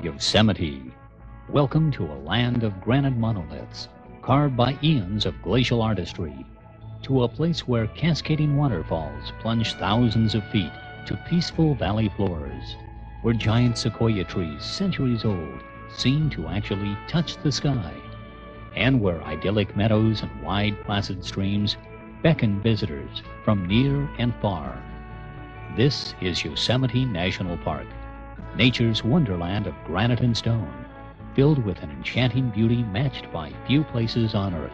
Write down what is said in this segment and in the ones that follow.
Yosemite. Welcome to a land of granite monoliths, carved by eons of glacial artistry, to a place where cascading waterfalls plunge thousands of feet to peaceful valley floors, where giant sequoia trees, centuries old, seem to actually touch the sky, and where idyllic meadows and wide placid streams beckon visitors from near and far. This is Yosemite National Park, nature's wonderland of granite and stone, filled with an enchanting beauty matched by few places on Earth.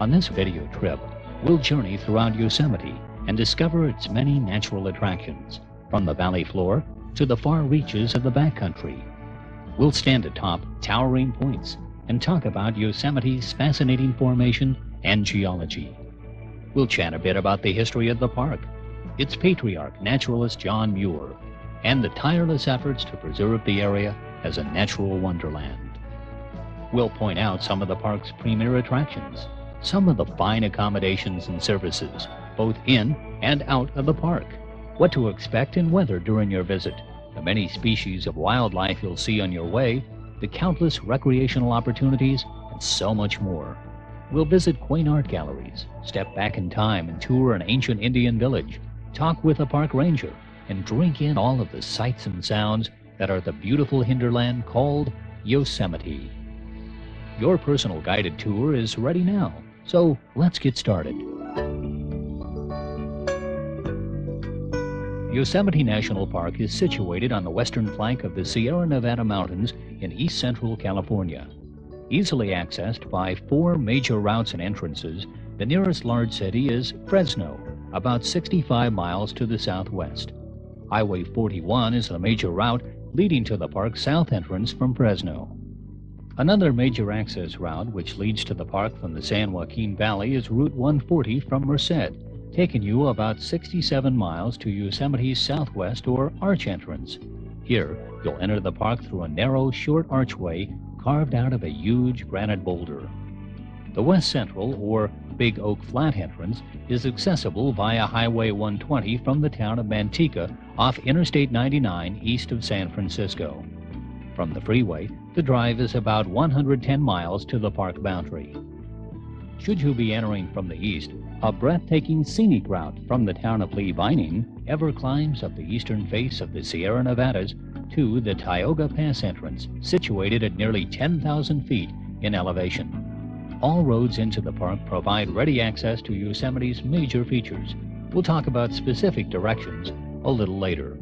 On this video trip, we'll journey throughout Yosemite and discover its many natural attractions, from the valley floor to the far reaches of the backcountry. We'll stand atop towering points and talk about Yosemite's fascinating formation and geology. We'll chat a bit about the history of the park, its patriarch, naturalist John Muir, and the tireless efforts to preserve the area as a natural wonderland. We'll point out some of the park's premier attractions, some of the fine accommodations and services, both in and out of the park, what to expect in weather during your visit, the many species of wildlife you'll see on your way, the countless recreational opportunities, and so much more. We'll visit quaint art galleries, step back in time and tour an ancient Indian village, talk with a park ranger, and drink in all of the sights and sounds that are the beautiful hinterland called Yosemite. Your personal guided tour is ready now, so let's get started. Yosemite National Park is situated on the western flank of the Sierra Nevada mountains in east-central California. Easily accessed by 4 major routes and entrances, the nearest large city is Fresno, about 65 miles to the southwest. Highway 41 is the major route leading to the park's south entrance from Fresno. Another major access route which leads to the park from the San Joaquin Valley is Route 140 from Merced, taking you about 67 miles to Yosemite's southwest or arch entrance. Here, you'll enter the park through a narrow, short archway carved out of a huge granite boulder. The west central, or Big Oak Flat entrance, is accessible via Highway 120 from the town of Manteca off Interstate 99 east of San Francisco. From the freeway, the drive is about 110 miles to the park boundary. Should you be entering from the east, a breathtaking scenic route from the town of Lee Vining ever climbs up the eastern face of the Sierra Nevadas to the Tioga Pass entrance, situated at nearly 10,000 feet in elevation. All roads into the park provide ready access to Yosemite's major features. We'll talk about specific directions a little later.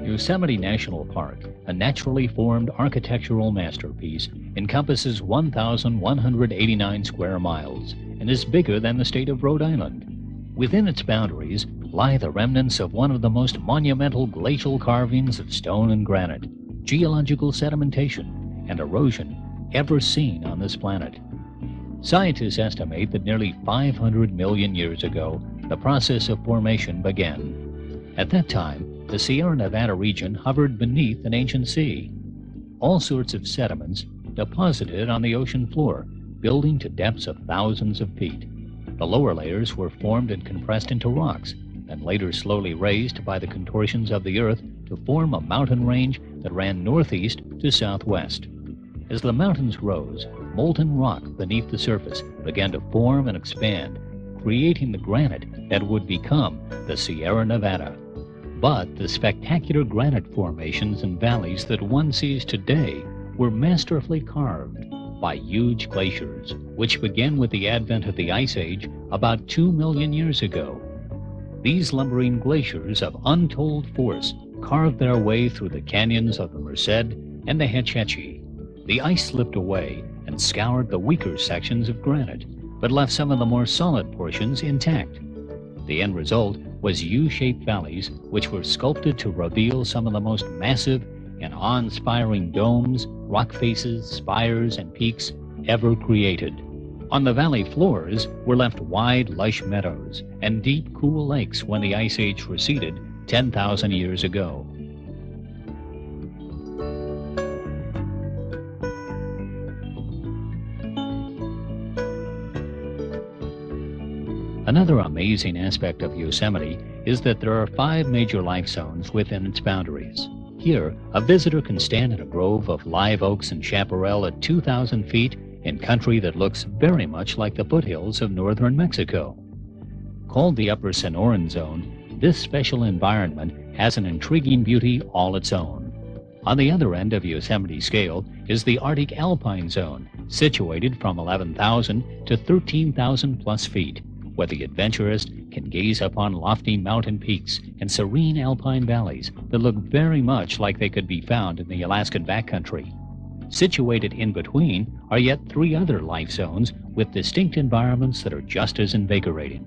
Yosemite National Park, a naturally formed architectural masterpiece, encompasses 1,189 square miles and is bigger than the state of Rhode Island. Within its boundaries lie the remnants of one of the most monumental glacial carvings of stone and granite, geological sedimentation, and erosion ever seen on this planet. Scientists estimate that nearly 500 million years ago, the process of formation began. At that time, the Sierra Nevada region hovered beneath an ancient sea. All sorts of sediments deposited on the ocean floor, building to depths of thousands of feet. The lower layers were formed and compressed into rocks, and later slowly raised by the contortions of the earth to form a mountain range that ran northeast to southwest. As the mountains rose, molten rock beneath the surface began to form and expand, creating the granite that would become the Sierra Nevada. But the spectacular granite formations and valleys that one sees today were masterfully carved by huge glaciers, which began with the advent of the Ice Age about 2 million years ago. These lumbering glaciers of untold force carved their way through the canyons of the Merced and the Hetch Hetchy. The ice slipped away and scoured the weaker sections of granite, but left some of the more solid portions intact. The end result was U-shaped valleys which were sculpted to reveal some of the most massive and awe-inspiring domes, rock faces, spires, and peaks ever created. On the valley floors were left wide, lush meadows and deep, cool lakes when the Ice Age receded, 10,000 years ago. Another amazing aspect of Yosemite is that there are 5 major life zones within its boundaries. Here, a visitor can stand in a grove of live oaks and chaparral at 2,000 feet in country that looks very much like the foothills of northern Mexico. Called the Upper Sonoran Zone, this special environment has an intriguing beauty all its own. On the other end of Yosemite scale is the Arctic Alpine Zone, situated from 11,000 to 13,000 plus feet, where the adventurist can gaze upon lofty mountain peaks and serene alpine valleys that look very much like they could be found in the Alaskan backcountry. Situated in between are yet 3 other life zones with distinct environments that are just as invigorating.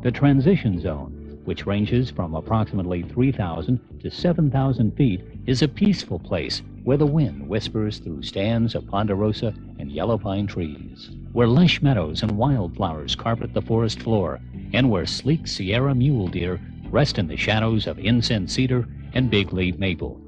The Transition Zone, which ranges from approximately 3,000 to 7,000 feet, is a peaceful place where the wind whispers through stands of ponderosa and yellow pine trees, where lush meadows and wildflowers carpet the forest floor, and where sleek Sierra mule deer rest in the shadows of incense cedar and big-leaf maple.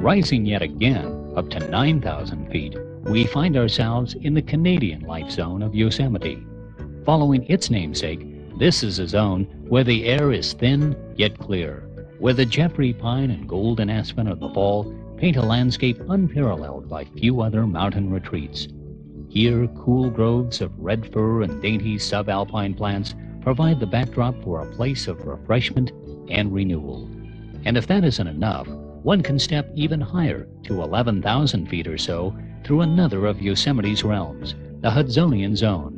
Rising yet again up to 9,000 feet, we find ourselves in the Canadian life zone of Yosemite. Following its namesake, this is a zone where the air is thin yet clear, where the Jeffrey pine and golden aspen of the fall paint a landscape unparalleled by few other mountain retreats. Here, cool groves of red fir and dainty subalpine plants provide the backdrop for a place of refreshment and renewal. And if that isn't enough, one can step even higher to 11,000 feet or so through another of Yosemite's realms, the Hudsonian Zone.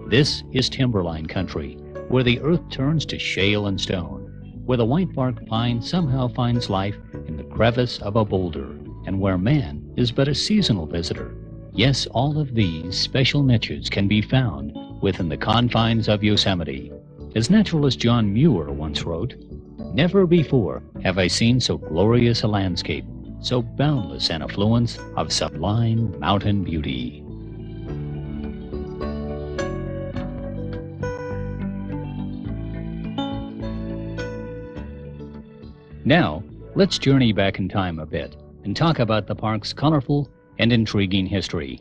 This is timberline country, where the earth turns to shale and stone, where the whitebark pine somehow finds life in the crevice of a boulder, and where man is but a seasonal visitor. Yes, all of these special niches can be found within the confines of Yosemite. As naturalist John Muir once wrote, "Never before have I seen so glorious a landscape, so boundless an affluence of sublime mountain beauty." Now, let's journey back in time a bit and talk about the park's colorful and intriguing history.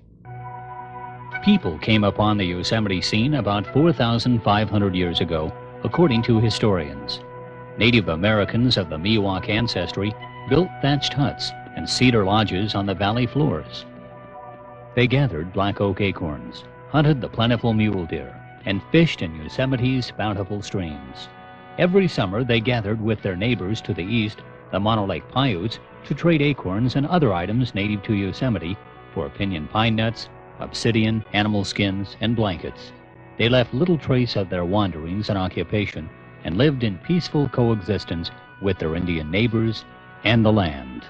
People came upon the Yosemite scene about 4,500 years ago, according to historians. Native Americans of the Miwok ancestry built thatched huts and cedar lodges on the valley floors. They gathered black oak acorns, hunted the plentiful mule deer, and fished in Yosemite's bountiful streams. Every summer they gathered with their neighbors to the east, the Mono Lake Paiutes, to trade acorns and other items native to Yosemite for pinyon pine nuts, obsidian, animal skins, and blankets. They left little trace of their wanderings and occupation and lived in peaceful coexistence with their Indian neighbors and the land.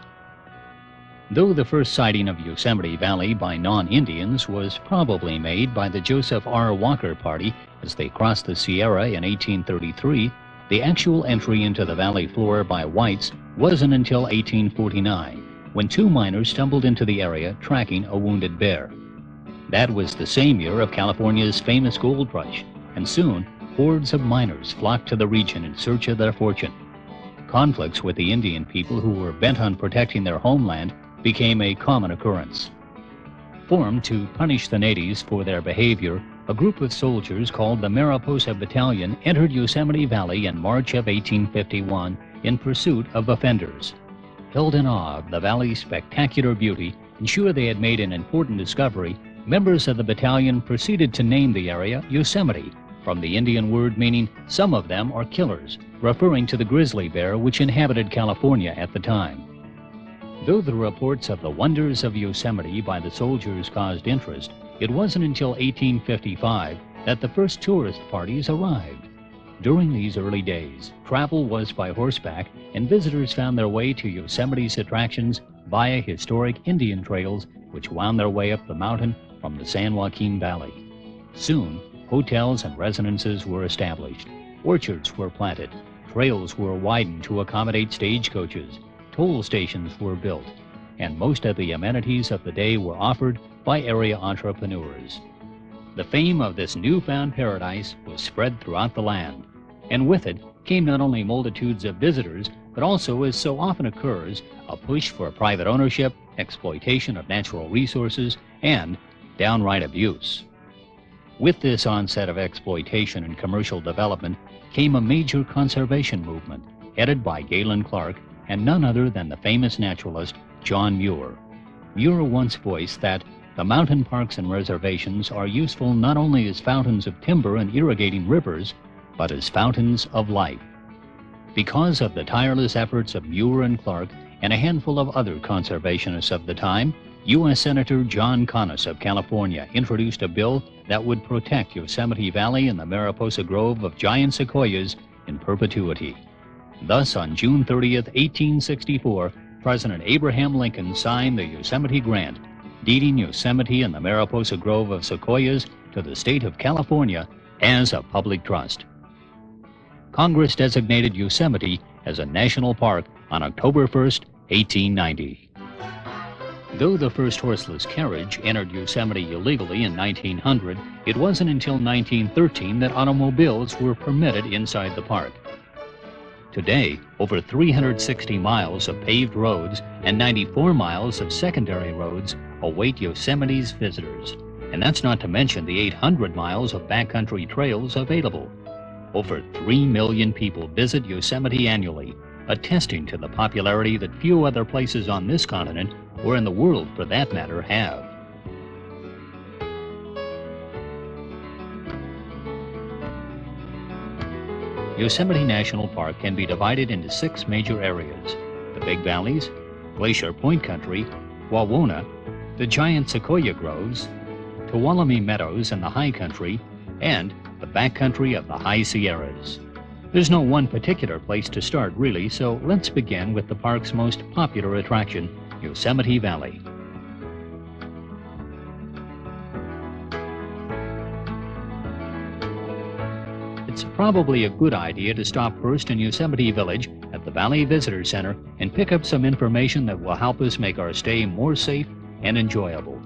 Though the first sighting of Yosemite Valley by non-Indians was probably made by the Joseph R. Walker Party as they crossed the Sierra in 1833, the actual entry into the valley floor by whites wasn't until 1849, when 2 miners stumbled into the area tracking a wounded bear. That was the same year of California's famous gold rush, and soon hordes of miners flocked to the region in search of their fortune. Conflicts with the Indian people who were bent on protecting their homeland became a common occurrence. Formed to punish the natives for their behavior, a group of soldiers called the Mariposa Battalion entered Yosemite Valley in March of 1851 in pursuit of offenders. Held in awe of the valley's spectacular beauty and sure they had made an important discovery, members of the battalion proceeded to name the area Yosemite, from the Indian word meaning "some of them are killers," referring to the grizzly bear which inhabited California at the time. Though the reports of the wonders of Yosemite by the soldiers caused interest, it wasn't until 1855 that the first tourist parties arrived. During these early days, travel was by horseback, and visitors found their way to Yosemite's attractions via historic Indian trails which wound their way up the mountain from the San Joaquin Valley. Soon, hotels and residences were established, orchards were planted, trails were widened to accommodate stagecoaches, toll stations were built, and most of the amenities of the day were offered by area entrepreneurs. The fame of this newfound paradise was spread throughout the land, And with it came not only multitudes of visitors, but also, as so often occurs, a push for private ownership, exploitation of natural resources, and downright abuse. With this onset of exploitation and commercial development came a major conservation movement headed by Galen Clark and none other than the famous naturalist John Muir. Muir once voiced that the mountain parks and reservations are useful not only as fountains of timber and irrigating rivers, but as fountains of life. Because of the tireless efforts of Muir and Clark and a handful of other conservationists of the time, U.S. Senator John Conness of California introduced a bill that would protect Yosemite Valley and the Mariposa Grove of giant sequoias in perpetuity. Thus, on June 30th, 1864, President Abraham Lincoln signed the Yosemite Grant, deeding Yosemite and the Mariposa Grove of sequoias to the state of California as a public trust. Congress designated Yosemite as a national park on October 1st, 1890. Though the first horseless carriage entered Yosemite illegally in 1900, it wasn't until 1913 that automobiles were permitted inside the park. Today, over 360 miles of paved roads and 94 miles of secondary roads await Yosemite's visitors. And that's not to mention the 800 miles of backcountry trails available. Over 3 million people visit Yosemite annually, attesting to the popularity that few other places on this continent, or in the world for that matter, have. Yosemite National Park can be divided into 6 major areas: the Big Valleys, Glacier Point Country, Wawona, the giant sequoia groves, Tuolumne Meadows and the High Country, and the backcountry of the High Sierras. There's no one particular place to start, really, so let's begin with the park's most popular attraction, Yosemite Valley. It's probably a good idea to stop first in Yosemite Village at the Valley Visitor Center and pick up some information that will help us make our stay more safe and enjoyable.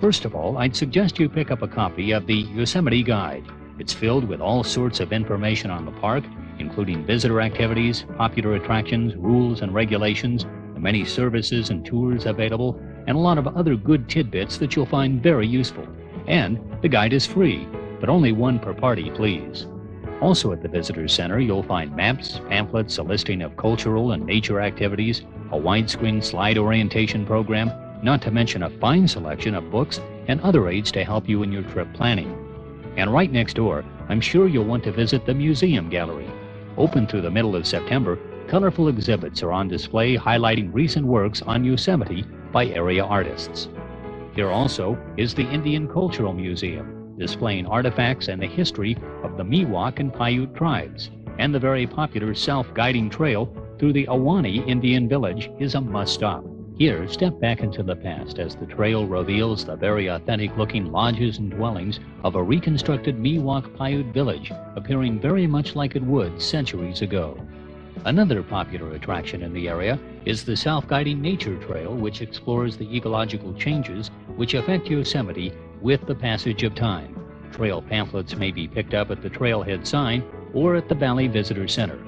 First of all, I'd suggest you pick up a copy of the Yosemite Guide. It's filled with all sorts of information on the park, including visitor activities, popular attractions, rules and regulations, the many services and tours available, and a lot of other good tidbits that you'll find very useful. And the guide is free, but only one per party, please. Also at the Visitor Center, you'll find maps, pamphlets, a listing of cultural and nature activities, a widescreen slide orientation program, not to mention a fine selection of books and other aids to help you in your trip planning. And right next door, I'm sure you'll want to visit the Museum Gallery. Open through the middle of September, colorful exhibits are on display highlighting recent works on Yosemite by area artists. Here also is the Indian Cultural Museum, displaying artifacts and the history of the Miwok and Paiute tribes. And the very popular self-guiding trail through the Ahwahnee Indian Village is a must-stop. Here, step back into the past as the trail reveals the very authentic-looking lodges and dwellings of a reconstructed Miwok Paiute village, appearing very much like it would centuries ago. Another popular attraction in the area is the self-guiding nature trail, which explores the ecological changes which affect Yosemite with the passage of time. Trail pamphlets may be picked up at the trailhead sign or at the Valley Visitor Center.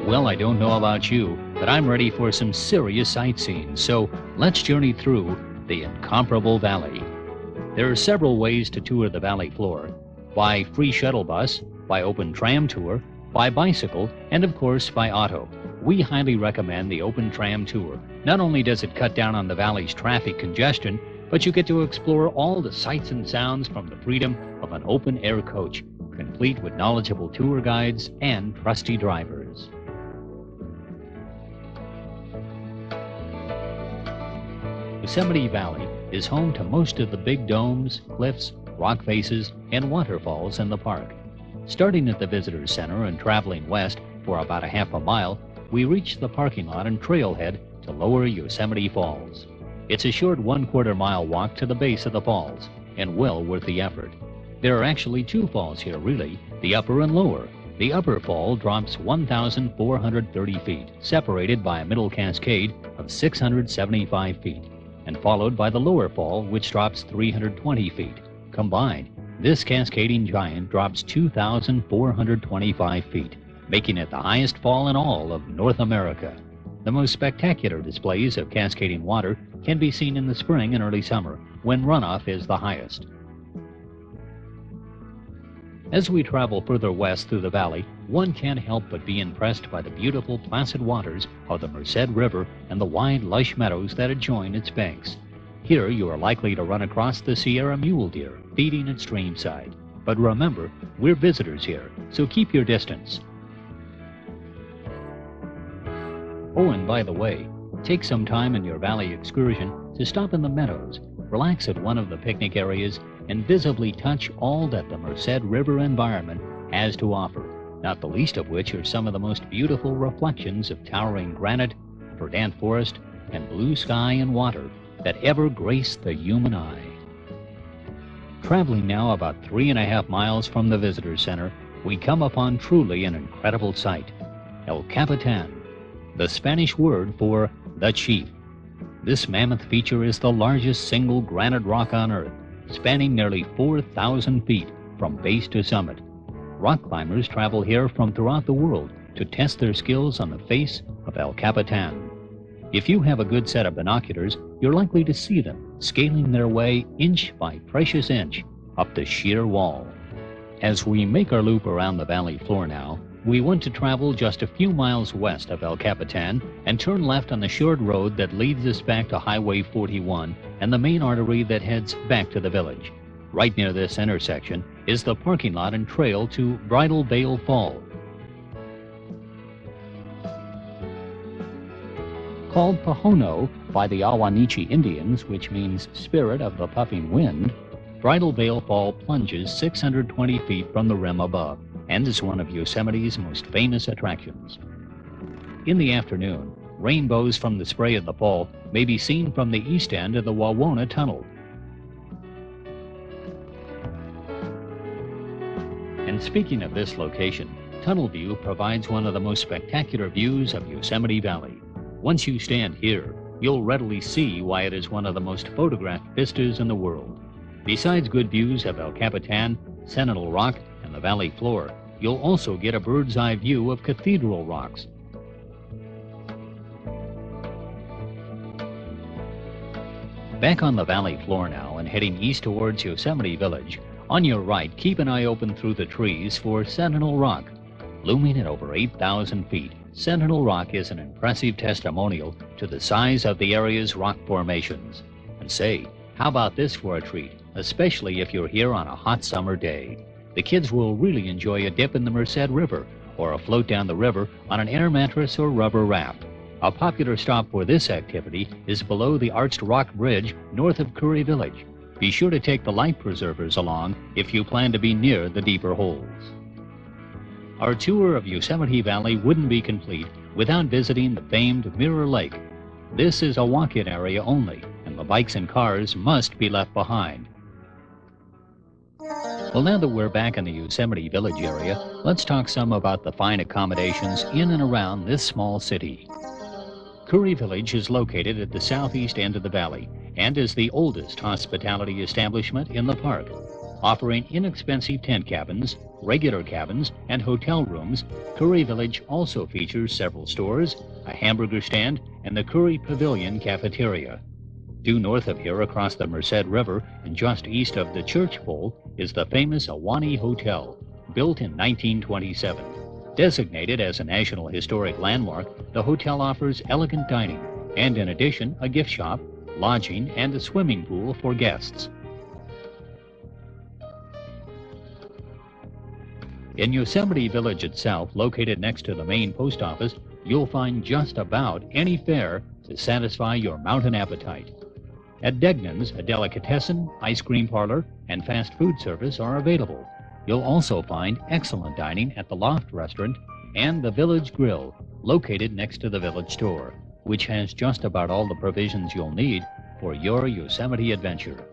Well, I don't know about you, but I'm ready for some serious sightseeing, so let's journey through the incomparable valley. There are several ways to tour the valley floor: by free shuttle bus, by open tram tour, by bicycle, and of course by auto. We highly recommend the open tram tour. Not only does it cut down on the valley's traffic congestion, but you get to explore all the sights and sounds from the freedom of an open-air coach, complete with knowledgeable tour guides and trusty drivers. Yosemite Valley is home to most of the big domes, cliffs, rock faces, and waterfalls in the park. Starting at the Visitor Center and traveling west for about a half a mile, we reach the parking lot and trailhead to Lower Yosemite Falls. It's a short 1/4 mile walk to the base of the falls, and well worth the effort. There are actually 2 falls here, really, the upper and lower. The upper fall drops 1,430 feet, separated by a middle cascade of 675 feet, and followed by the lower fall, which drops 320 feet. Combined, this cascading giant drops 2,425 feet, making it the highest fall in all of North America. The most spectacular displays of cascading water can be seen in the spring and early summer, when runoff is the highest. As we travel further west through the valley, one can't help but be impressed by the beautiful placid waters of the Merced River and the wide, lush meadows that adjoin its banks. Here you are likely to run across the Sierra mule deer feeding at streamside. But remember, we're visitors here, so keep your distance. Oh, and by the way, take some time in your valley excursion to stop in the meadows, relax at one of the picnic areas, and visibly touch all that the Merced River environment has to offer, not the least of which are some of the most beautiful reflections of towering granite, verdant forest, and blue sky and water that ever graced the human eye. Traveling now about 3.5 miles from the visitor center, we come upon truly an incredible sight, El Capitan, the Spanish word for the chief. This mammoth feature is the largest single granite rock on Earth, spanning nearly 4,000 feet from base to summit. Rock climbers travel here from throughout the world to test their skills on the face of El Capitan. If you have a good set of binoculars, you're likely to see them scaling their way inch by precious inch up the sheer wall. As we make our loop around the valley floor now, we want to travel just a few miles west of El Capitan and turn left on the short road that leads us back to Highway 41 and the main artery that heads back to the village. Right near this intersection is the parking lot and trail to Bridal Veil Fall. Called Pahono by the Ahwahnechee Indians, which means spirit of the puffing wind, Bridal Veil Fall plunges 620 feet from the rim above and is one of Yosemite's most famous attractions. In the afternoon, rainbows from the spray of the fall may be seen from the east end of the Wawona Tunnel. And speaking of this location, Tunnel View provides one of the most spectacular views of Yosemite Valley. Once you stand here, you'll readily see why it is one of the most photographed vistas in the world. Besides good views of El Capitan, Sentinel Rock, and the valley floor, you'll also get a bird's eye view of Cathedral Rocks. Back on the valley floor now and heading east towards Yosemite Village, on your right, keep an eye open through the trees for Sentinel Rock. Looming at over 8,000 feet, Sentinel Rock is an impressive testimonial to the size of the area's rock formations. And say, how about this for a treat, especially if you're here on a hot summer day? The kids will really enjoy a dip in the Merced River or a float down the river on an air mattress or rubber raft. A popular stop for this activity is below the arched rock bridge north of Curry Village. Be sure to take the life preservers along if you plan to be near the deeper holes. Our tour of Yosemite Valley wouldn't be complete without visiting the famed Mirror Lake. This is a walk-in area only, and the bikes and cars must be left behind. Well, now that we're back in the Yosemite Village area, let's talk some about the fine accommodations in and around this small city. Curry Village is located at the southeast end of the valley and is the oldest hospitality establishment in the park. Offering inexpensive tent cabins, regular cabins, and hotel rooms, Curry Village also features several stores, a hamburger stand, and the Curry Pavilion cafeteria. Due north of here across the Merced River and just east of the church pole is the famous Ahwahnee Hotel, built in 1927. Designated as a National Historic Landmark, the hotel offers elegant dining and, in addition, a gift shop, lodging, and a swimming pool for guests. In Yosemite Village itself, located next to the main post office, you'll find just about any fare to satisfy your mountain appetite. At Degnan's, a delicatessen, ice cream parlor, and fast food service are available. You'll also find excellent dining at the Loft Restaurant and the Village Grill, located next to the Village Store, which has just about all the provisions you'll need for your Yosemite adventure.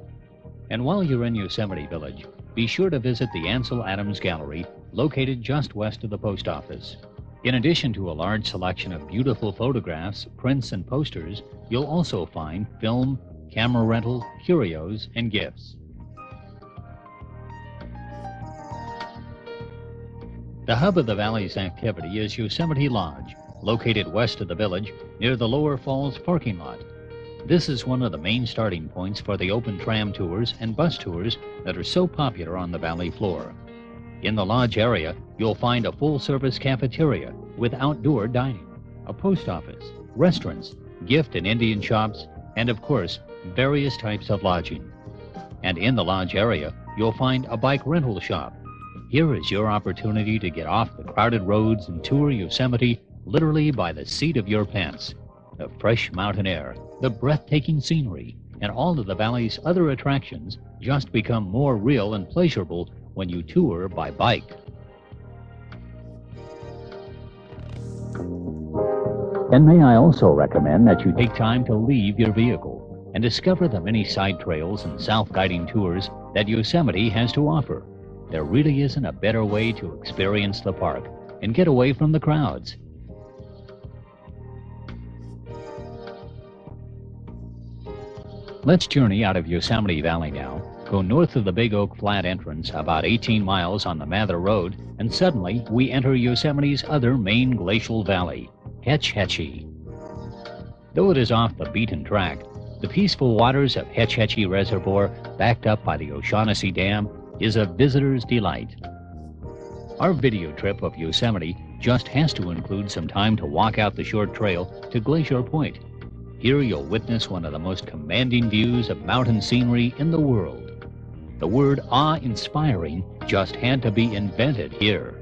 And while you're in Yosemite Village, be sure to visit the Ansel Adams Gallery located just west of the post office. In addition to a large selection of beautiful photographs, prints, and posters, you'll also find film, camera rental, curios, and gifts. The hub of the valley's activity is Yosemite Lodge, located west of the village near the Lower Falls parking lot. This is one of the main starting points for the open tram tours and bus tours that are so popular on the valley floor. In the lodge area, you'll find a full-service cafeteria with outdoor dining, a post office, restaurants, gift and Indian shops, and of course, various types of lodging. And in the lodge area, you'll find a bike rental shop. Here is your opportunity to get off the crowded roads and tour Yosemite literally by the seat of your pants. The fresh mountain air, the breathtaking scenery, and all of the valley's other attractions just become more real and pleasurable when you tour by bike. And may I also recommend that you take time to leave your vehicle and discover the many side trails and self-guiding tours that Yosemite has to offer. There really isn't a better way to experience the park and get away from the crowds. Let's journey out of Yosemite Valley now, go north of the Big Oak Flat entrance about 18 miles on the Mather Road, and suddenly we enter Yosemite's other main glacial valley, Hetch Hetchy. Though it is off the beaten track, the peaceful waters of Hetch Hetchy Reservoir, backed up by the O'Shaughnessy Dam, is a visitor's delight. Our video trip of Yosemite just has to include some time to walk out the short trail to Glacier Point. Here you'll witness one of the most commanding views of mountain scenery in the world. The word awe-inspiring just had to be invented here.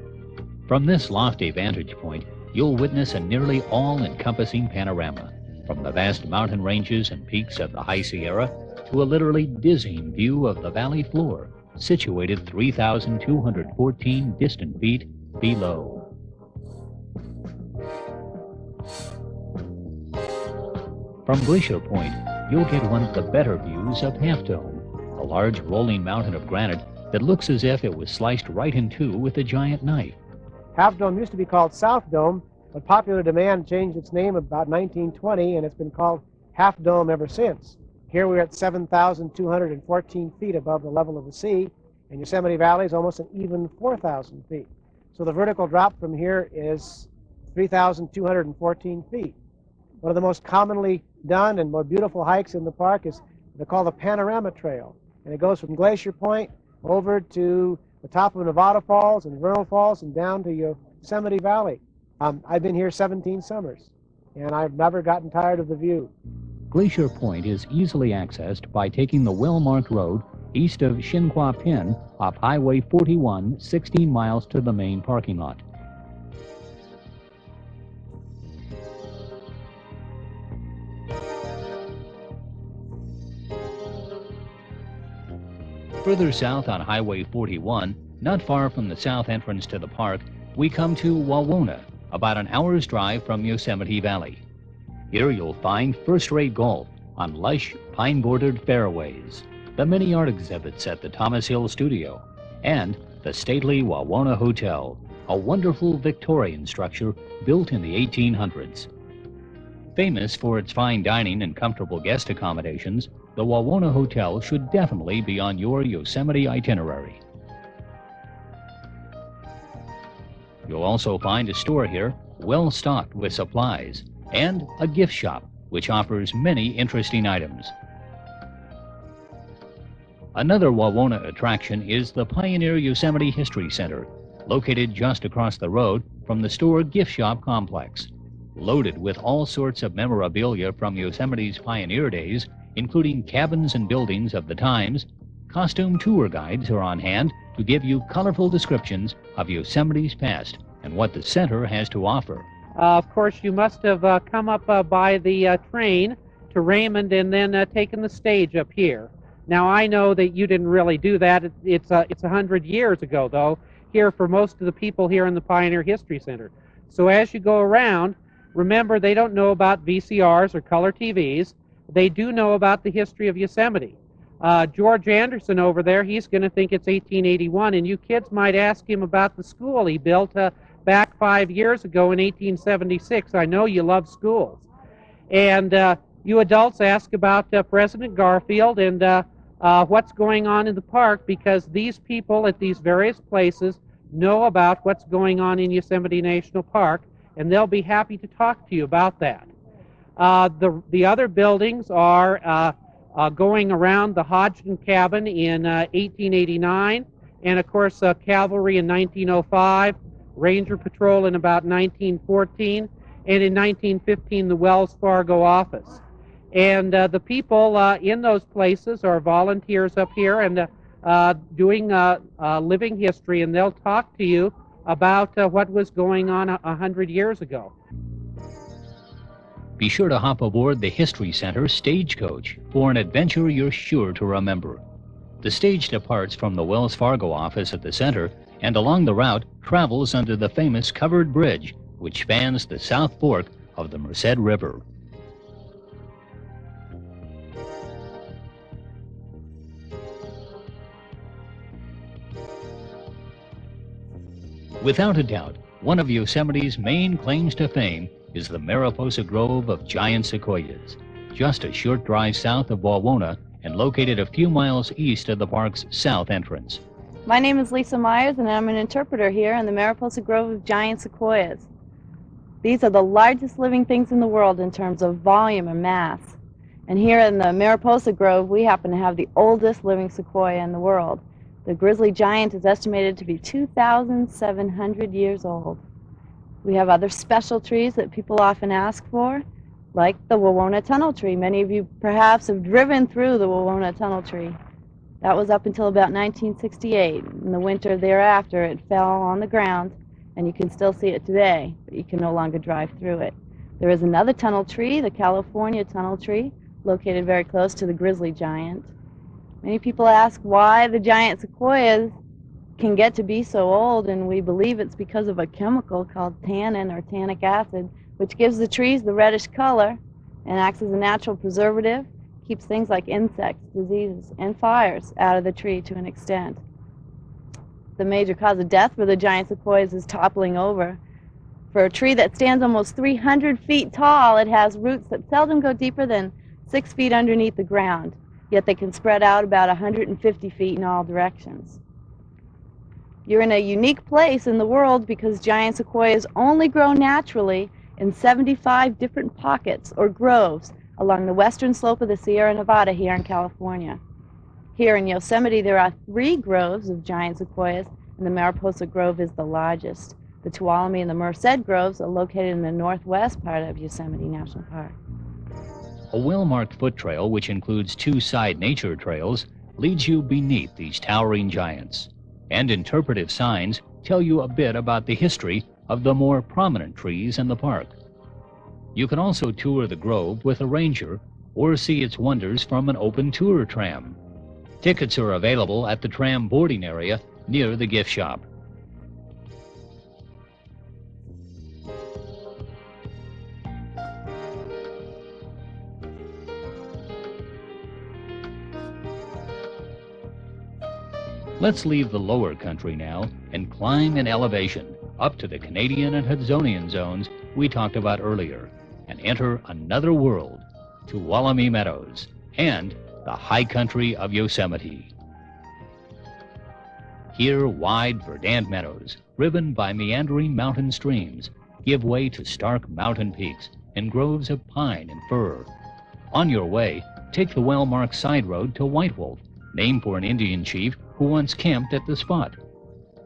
From this lofty vantage point, you'll witness a nearly all-encompassing panorama, from the vast mountain ranges and peaks of the High Sierra to a literally dizzying view of the valley floor, situated 3,214 distant feet below. From Glacier Point, you'll get one of the better views of Half Dome, a large rolling mountain of granite that looks as if it was sliced right in two with a giant knife. Half Dome used to be called South Dome, but popular demand changed its name about 1920, and it's been called Half Dome ever since. Here we're at 7,214 feet above the level of the sea, and Yosemite Valley is almost an even 4,000 feet. So the vertical drop from here is 3,214 feet. One of the most commonly done and more beautiful hikes in the park is they're called the Panorama Trail, and it goes from Glacier Point over to the top of Nevada Falls and Vernal Falls and down to Yosemite Valley. I've been here 17 summers, and I've never gotten tired of the view. Glacier Point is easily accessed by taking the well-marked road east of Shinhua Pin off Highway 41, 16 miles to the main parking lot. Further south on Highway 41, not far from the south entrance to the park, we come to Wawona, about an hour's drive from Yosemite Valley. Here you'll find first-rate golf on lush, pine-bordered fairways, the many art exhibits at the Thomas Hill Studio, and the stately Wawona Hotel, a wonderful Victorian structure built in the 1800s. Famous for its fine dining and comfortable guest accommodations, the Wawona Hotel should definitely be on your Yosemite itinerary. You'll also find a store here, well stocked with supplies, and a gift shop, which offers many interesting items. Another Wawona attraction is the Pioneer Yosemite History Center, located just across the road from the store gift shop complex. Loaded with all sorts of memorabilia from Yosemite's pioneer days, including cabins and buildings of the times, costume tour guides are on hand to give you colorful descriptions of Yosemite's past and what the center has to offer. Of course, you must have come up by the train to Raymond and then taken the stage up here. Now, I know that you didn't really do that. It's 100 years ago, though, here for most of the people here in the Pioneer History Center. So as you go around, remember, they don't know about VCRs or color TVs. They do know about the history of Yosemite. George Anderson over there, he's going to think it's 1881, and you kids might ask him about the school he built back 5 years ago in 1876. I know you love schools. And you adults ask about President Garfield and what's going on in the park, because these people at these various places know about what's going on in Yosemite National Park, and they'll be happy to talk to you about that. The other buildings are going around the Hodgson cabin in 1889, and of course cavalry in 1905, Ranger Patrol in about 1914, and in 1915 the Wells Fargo office. And the people in those places are volunteers up here and doing living history, and they'll talk to you about what was going on 100 years ago. Be sure to hop aboard the History Center Stagecoach for an adventure you're sure to remember. The stage departs from the Wells Fargo office at the center and along the route travels under the famous covered bridge which spans the South Fork of the Merced River. Without a doubt, one of Yosemite's main claims to fame is the Mariposa Grove of giant sequoias, just a short drive south of Wawona and located a few miles east of the park's south entrance. My name is Lisa Myers, and I'm an interpreter here in the Mariposa Grove of giant sequoias. These are the largest living things in the world in terms of volume and mass. And here in the Mariposa Grove, we happen to have the oldest living sequoia in the world. The grizzly giant is estimated to be 2,700 years old. We have other special trees that people often ask for, like the Wawona Tunnel Tree. Many of you perhaps have driven through the Wawona Tunnel Tree. That was up until about 1968. In the winter thereafter, it fell on the ground, and you can still see it today, but you can no longer drive through it. There is another tunnel tree, the California Tunnel Tree, located very close to the grizzly giant. Many people ask why the giant sequoias can get to be so old, and we believe it's because of a chemical called tannin or tannic acid, which gives the trees the reddish color and acts as a natural preservative, keeps things like insects, diseases, and fires out of the tree to an extent. The major cause of death for the giant sequoias is toppling over. For a tree that stands almost 300 feet tall, it has roots that seldom go deeper than 6 feet underneath the ground, yet they can spread out about 150 feet in all directions. You're in a unique place in the world because giant sequoias only grow naturally in 75 different pockets or groves along the western slope of the Sierra Nevada here in California. Here in Yosemite, there are 3 groves of giant sequoias, and the Mariposa Grove is the largest. The Tuolumne and the Merced groves are located in the northwest part of Yosemite National Park. A well-marked foot trail, which includes 2 side nature trails, leads you beneath these towering giants. And interpretive signs tell you a bit about the history of the more prominent trees in the park. You can also tour the grove with a ranger or see its wonders from an open tour tram. Tickets are available at the tram boarding area near the gift shop. Let's leave the lower country now and climb in elevation up to the Canadian and Hudsonian zones we talked about earlier and enter another world, Tuolumne Meadows and the high country of Yosemite. Here, wide, verdant meadows, riven by meandering mountain streams, give way to stark mountain peaks and groves of pine and fir. On your way, take the well-marked side road to White Wolf, named for an Indian chief who once camped at the spot.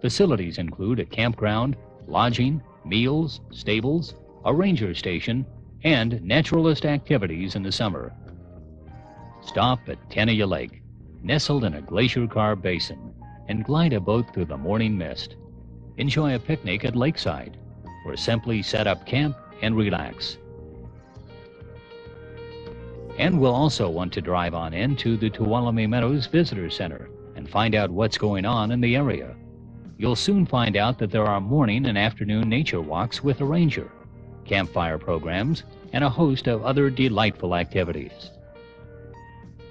Facilities include a campground, lodging, meals, stables, a ranger station, and naturalist activities in the summer. Stop at Tenaya Lake, nestled in a glacier-carved basin, and glide a boat through the morning mist. Enjoy a picnic at lakeside, or simply set up camp and relax. And we'll also want to drive on into the Tuolumne Meadows Visitor Center and find out what's going on in the area. You'll soon find out that there are morning and afternoon nature walks with a ranger, campfire programs, and a host of other delightful activities.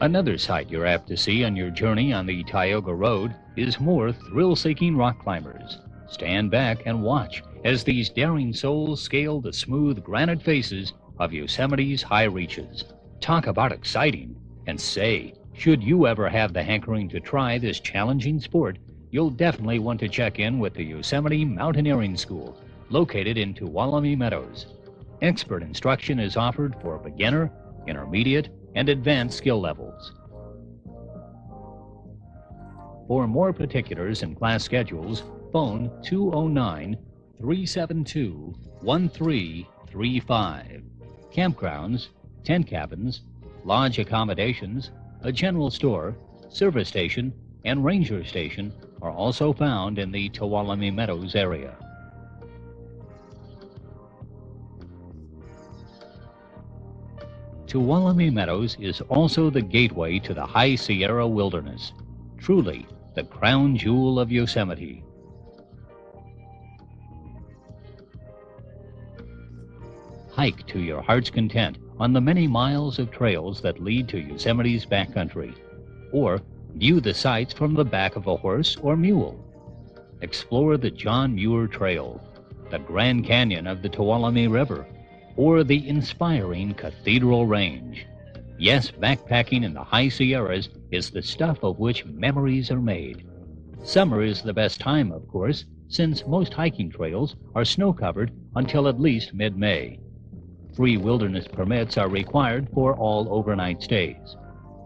Another sight you're apt to see on your journey on the Tioga Road is more thrill-seeking rock climbers. Stand back and watch as these daring souls scale the smooth granite faces of Yosemite's high reaches. Talk about exciting! And say, should you ever have the hankering to try this challenging sport, you'll definitely want to check in with the Yosemite Mountaineering School, located in Tuolumne Meadows. Expert instruction is offered for beginner, intermediate, and advanced skill levels. For more particulars and class schedules, phone 209-372-1335. Campgrounds, tent cabins, lodge accommodations, a general store, service station, and ranger station are also found in the Tuolumne Meadows area. Tuolumne Meadows is also the gateway to the High Sierra Wilderness, truly the crown jewel of Yosemite. Hike to your heart's content on the many miles of trails that lead to Yosemite's backcountry, or view the sights from the back of a horse or mule. Explore the John Muir Trail, the Grand Canyon of the Tuolumne River, or the inspiring Cathedral Range. Yes, backpacking in the High Sierras is the stuff of which memories are made. Summer is the best time, of course, since most hiking trails are snow-covered until at least mid-May. Free wilderness permits are required for all overnight stays.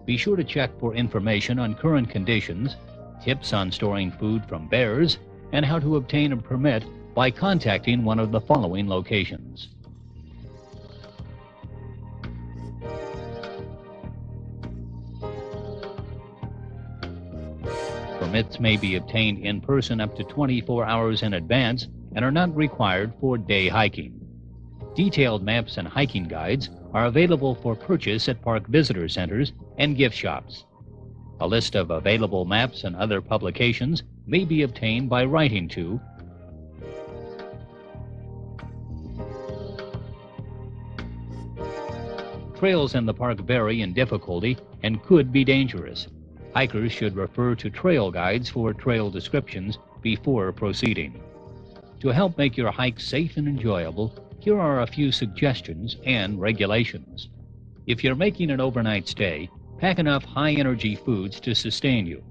Be sure to check for information on current conditions, tips on storing food from bears, and how to obtain a permit by contacting one of the following locations. Permits may be obtained in person up to 24 hours in advance and are not required for day hiking. Detailed maps and hiking guides are available for purchase at park visitor centers and gift shops. A list of available maps and other publications may be obtained by writing to Trails in the park vary in difficulty and could be dangerous. Hikers should refer to trail guides for trail descriptions before proceeding. To help make your hike safe and enjoyable, here are a few suggestions and regulations. If you're making an overnight stay, pack enough high-energy foods to sustain you.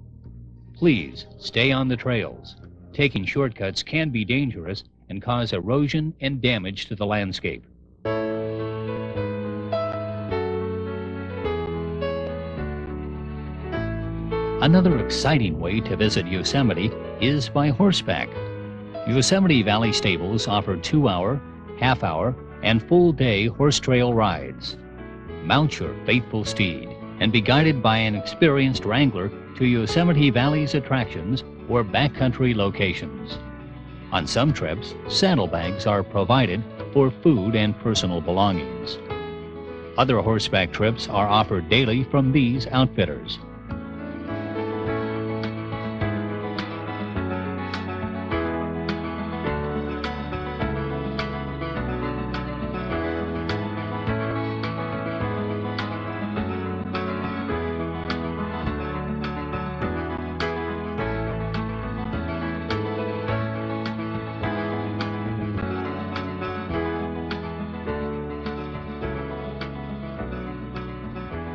Please stay on the trails. Taking shortcuts can be dangerous and cause erosion and damage to the landscape. Another exciting way to visit Yosemite is by horseback. Yosemite Valley stables offer 2-hour, half-hour, and full-day horse trail rides. Mount your faithful steed and be guided by an experienced wrangler to Yosemite Valley's attractions or backcountry locations. On some trips, saddlebags are provided for food and personal belongings. Other horseback trips are offered daily from these outfitters.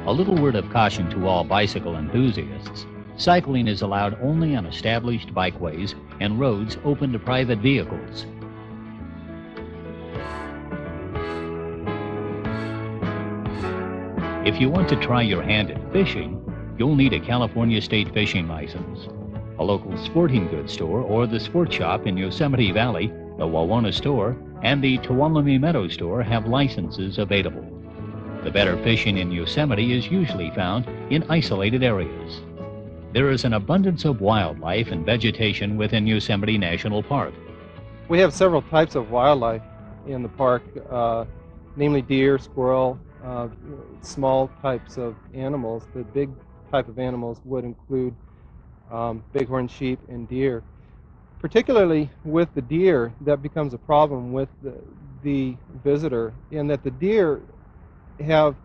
A little word of caution to all bicycle enthusiasts. Cycling is allowed only on established bikeways and roads open to private vehicles. If you want to try your hand at fishing, you'll need a California state fishing license. A local sporting goods store or the Sport Shop in Yosemite Valley, the Wawona store, and the Tuolumne Meadows store have licenses available. The better fishing in Yosemite is usually found in isolated areas. There is an abundance of wildlife and vegetation within Yosemite National Park. We have several types of wildlife in the park, namely deer, squirrel, small types of animals. The big type of animals would include bighorn sheep and deer. Particularly with the deer, that becomes a problem with the visitor, in that the deer have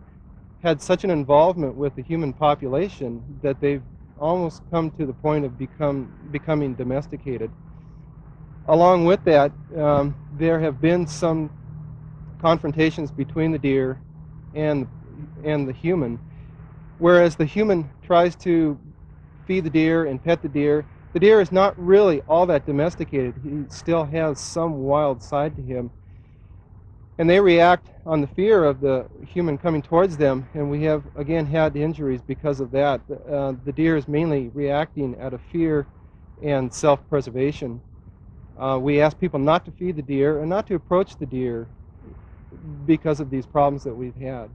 had such an involvement with the human population that they've almost come to the point of becoming domesticated. Along with that, there have been some confrontations between the deer and the human. Whereas the human tries to feed the deer and pet the deer is not really all that domesticated. He still has some wild side to him. And they react on the fear of the human coming towards them, and we have, again, had injuries because of that. The deer is mainly reacting out of fear and self-preservation. We ask people not to feed the deer and not to approach the deer because of these problems that we've had.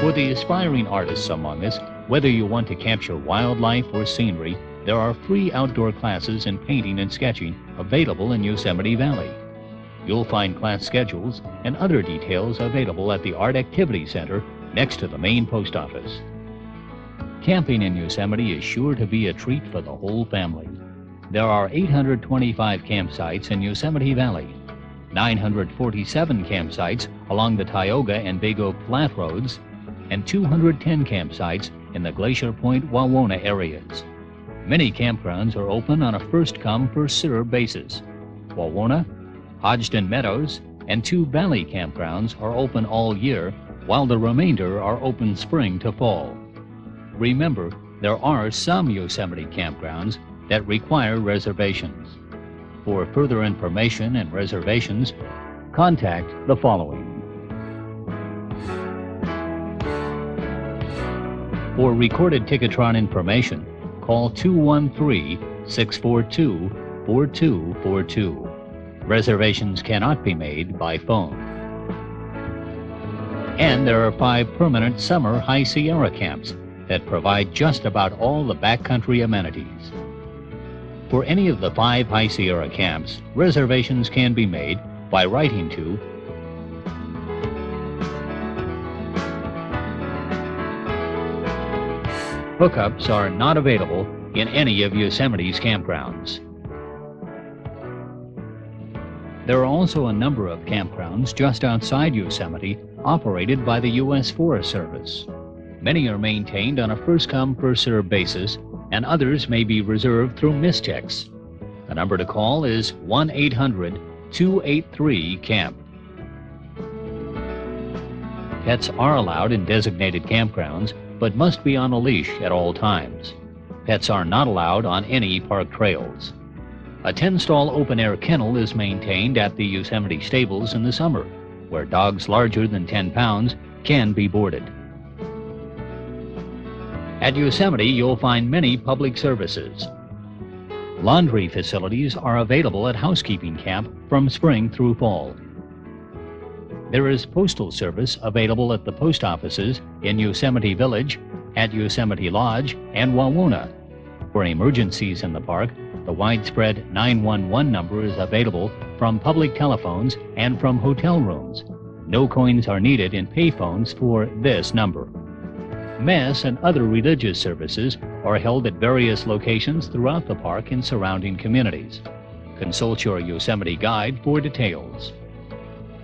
For the aspiring artists among us, whether you want to capture wildlife or scenery, there are free outdoor classes in painting and sketching available in Yosemite Valley. You'll find class schedules and other details available at the Art Activity Center next to the main post office. Camping in Yosemite is sure to be a treat for the whole family. There are 825 campsites in Yosemite Valley, 947 campsites along the Tioga and Bago Flat Roads, and 210 campsites in the Glacier Point, Wawona areas. Many campgrounds are open on a first-come, first-served basis. Wawona, Hodgdon Meadows, and 2 valley campgrounds are open all year, while the remainder are open spring to fall. Remember, there are some Yosemite campgrounds that require reservations. For further information and reservations, contact the following. For recorded Ticketron information, call 213-642-4242. Reservations cannot be made by phone. And there are 5 permanent summer High Sierra camps that provide just about all the backcountry amenities. For any of the 5 High Sierra camps, reservations can be made by writing to Hookups are not available in any of Yosemite's campgrounds. There are also a number of campgrounds just outside Yosemite operated by the U.S. Forest Service. Many are maintained on a first-come, first-served basis, and others may be reserved through mischecks. The number to call is 1-800-283-CAMP. Pets are allowed in designated campgrounds, but must be on a leash at all times. Pets are not allowed on any park trails. A 10-stall open-air kennel is maintained at the Yosemite stables in the summer, where dogs larger than 10 pounds can be boarded. At Yosemite, you'll find many public services. Laundry facilities are available at housekeeping camp from spring through fall. There is postal service available at the post offices in Yosemite Village, at Yosemite Lodge, and Wawona. For emergencies in the park, the widespread 911 number is available from public telephones and from hotel rooms. No coins are needed in payphones for this number. Mass and other religious services are held at various locations throughout the park and surrounding communities. Consult your Yosemite guide for details.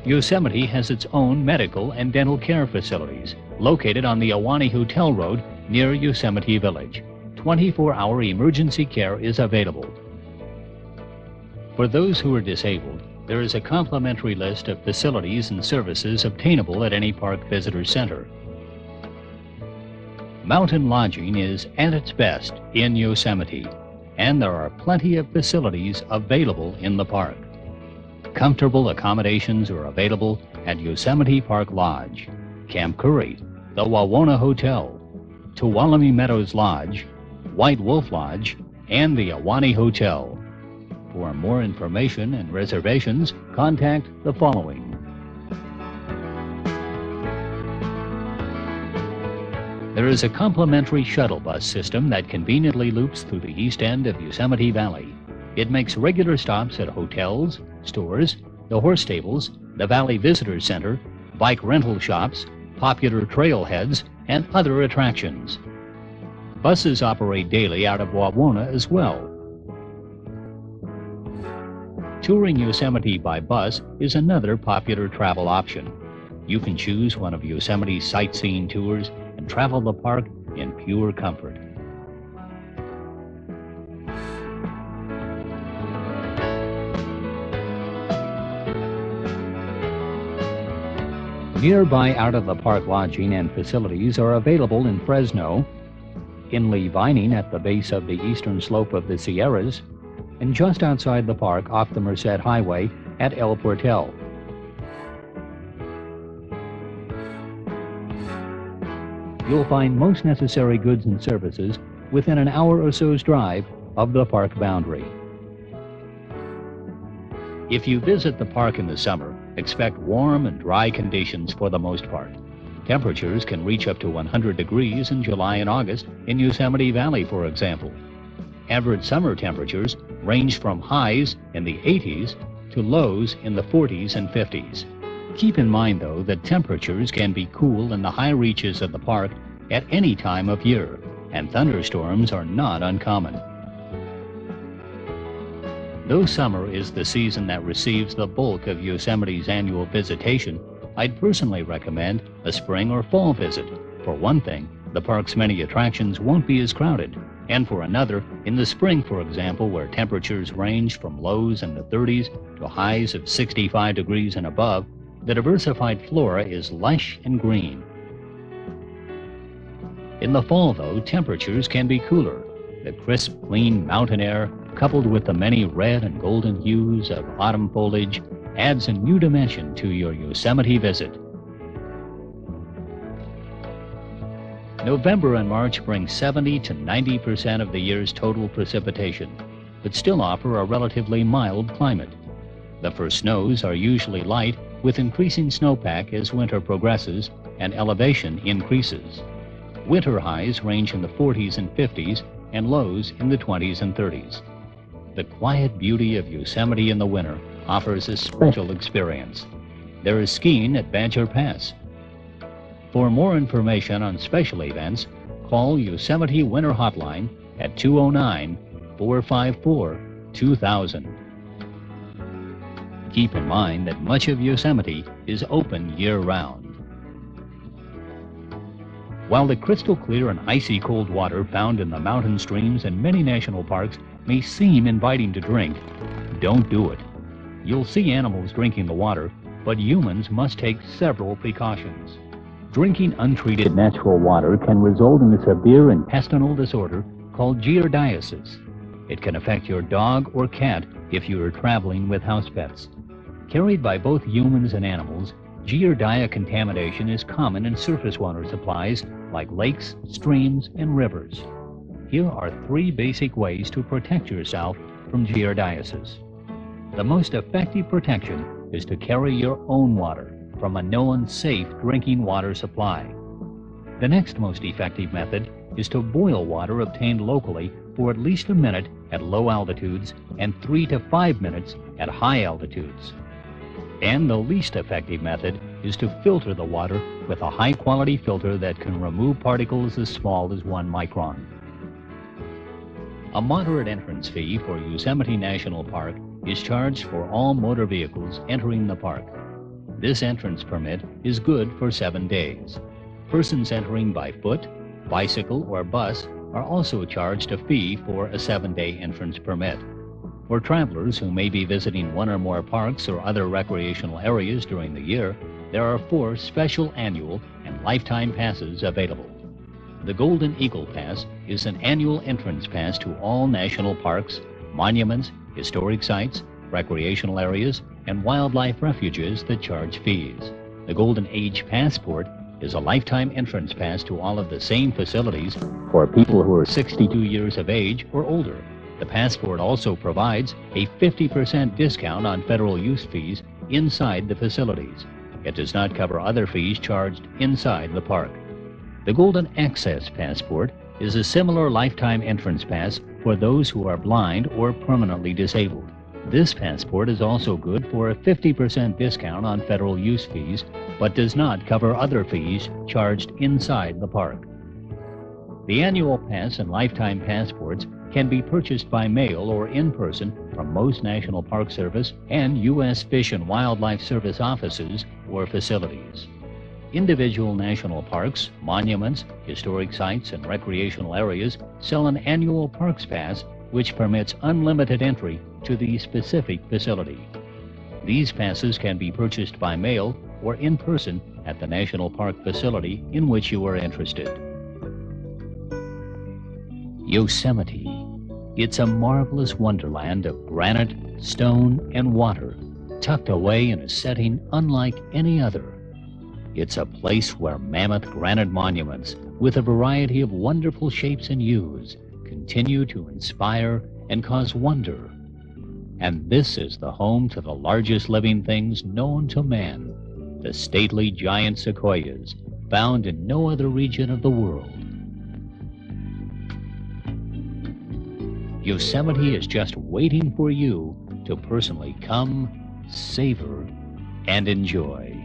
Yosemite has its own medical and dental care facilities located on the Ahwahnee Hotel Road near Yosemite Village. 24-hour emergency care is available. For those who are disabled, there is a complimentary list of facilities and services obtainable at any park visitor center. Mountain lodging is at its best in Yosemite, and there are plenty of facilities available in the park. Comfortable accommodations are available at Yosemite Park Lodge, Camp Curry, the Wawona Hotel, Tuolumne Meadows Lodge, White Wolf Lodge, and the Ahwahnee Hotel. For more information and reservations, contact the following. There is a complimentary shuttle bus system that conveniently loops through the east end of Yosemite Valley. It makes regular stops at hotels, stores, the horse stables, the Valley Visitor Center, bike rental shops, popular trailheads, and other attractions. Buses operate daily out of Wawona as well. Touring Yosemite by bus is another popular travel option. You can choose one of Yosemite's sightseeing tours and travel the park in pure comfort. Nearby out-of-the-park lodging and facilities are available in Fresno, in Lee Vining at the base of the eastern slope of the Sierras, and just outside the park off the Merced Highway at El Portal. You'll find most necessary goods and services within an hour or so's drive of the park boundary. If you visit the park in the summer, expect warm and dry conditions for the most part. Temperatures can reach up to 100 degrees in July and August in Yosemite Valley, for example. Average summer temperatures range from highs in the 80s to lows in the 40s and 50s. Keep in mind, though, that temperatures can be cool in the high reaches of the park at any time of year, and thunderstorms are not uncommon. Though summer is the season that receives the bulk of Yosemite's annual visitation, I'd personally recommend a spring or fall visit. For one thing, the park's many attractions won't be as crowded, and for another, in the spring, for example, where temperatures range from lows in the 30s to highs of 65 degrees and above, the diversified flora is lush and green. In the fall, though, temperatures can be cooler. The crisp, clean mountain air, coupled with the many red and golden hues of autumn foliage, adds a new dimension to your Yosemite visit. November and March bring 70 to 90% of the year's total precipitation, but still offer a relatively mild climate. The first snows are usually light, with increasing snowpack as winter progresses and elevation increases. Winter highs range in the 40s and 50s, and lows in the 20s and 30s. The quiet beauty of Yosemite in the winter offers a special experience. There is skiing at Badger Pass. For more information on special events, call Yosemite Winter Hotline at 209-454-2000. Keep in mind that much of Yosemite is open year-round. While the crystal clear and icy cold water found in the mountain streams and many national parks may seem inviting to drink, don't do it. You'll see animals drinking the water, but humans must take several precautions. Drinking untreated natural water can result in a severe intestinal disorder called giardiasis. It can affect your dog or cat if you are traveling with house pets. Carried by both humans and animals, giardia contamination is common in surface water supplies like lakes, streams, and rivers. Here are 3 basic ways to protect yourself from giardiasis. The most effective protection is to carry your own water from a known safe drinking water supply. The next most effective method is to boil water obtained locally for at least a minute at low altitudes and 3 to 5 minutes at high altitudes. And the least effective method is to filter the water with a high-quality filter that can remove particles as small as 1 micron. A moderate entrance fee for Yosemite National Park is charged for all motor vehicles entering the park. This entrance permit is good for 7 days. Persons entering by foot, bicycle, or bus are also charged a fee for a 7-day entrance permit. For travelers who may be visiting 1 or more parks or other recreational areas during the year, there are 4 special annual and lifetime passes available. The Golden Eagle Pass is an annual entrance pass to all national parks, monuments, historic sites, recreational areas, and wildlife refuges that charge fees. The Golden Age Passport is a lifetime entrance pass to all of the same facilities for people who are 62 years of age or older. The passport also provides a 50% discount on federal use fees inside the facilities. It does not cover other fees charged inside the park. The Golden Access Passport is a similar lifetime entrance pass for those who are blind or permanently disabled. This passport is also good for a 50% discount on federal use fees, but does not cover other fees charged inside the park. The annual pass and lifetime passports can be purchased by mail or in person from most National Park Service and U.S. Fish and Wildlife Service offices or facilities. Individual national parks, monuments, historic sites, and recreational areas sell an annual Parks Pass which permits unlimited entry to the specific facility. These passes can be purchased by mail or in person at the National Park facility in which you are interested. Yosemite. It's a marvelous wonderland of granite, stone, and water, tucked away in a setting unlike any other. It's a place where mammoth granite monuments with a variety of wonderful shapes and hues continue to inspire and cause wonder. And this is the home to the largest living things known to man, the stately giant sequoias, found in no other region of the world. Yosemite is just waiting for you to personally come, savor, and enjoy.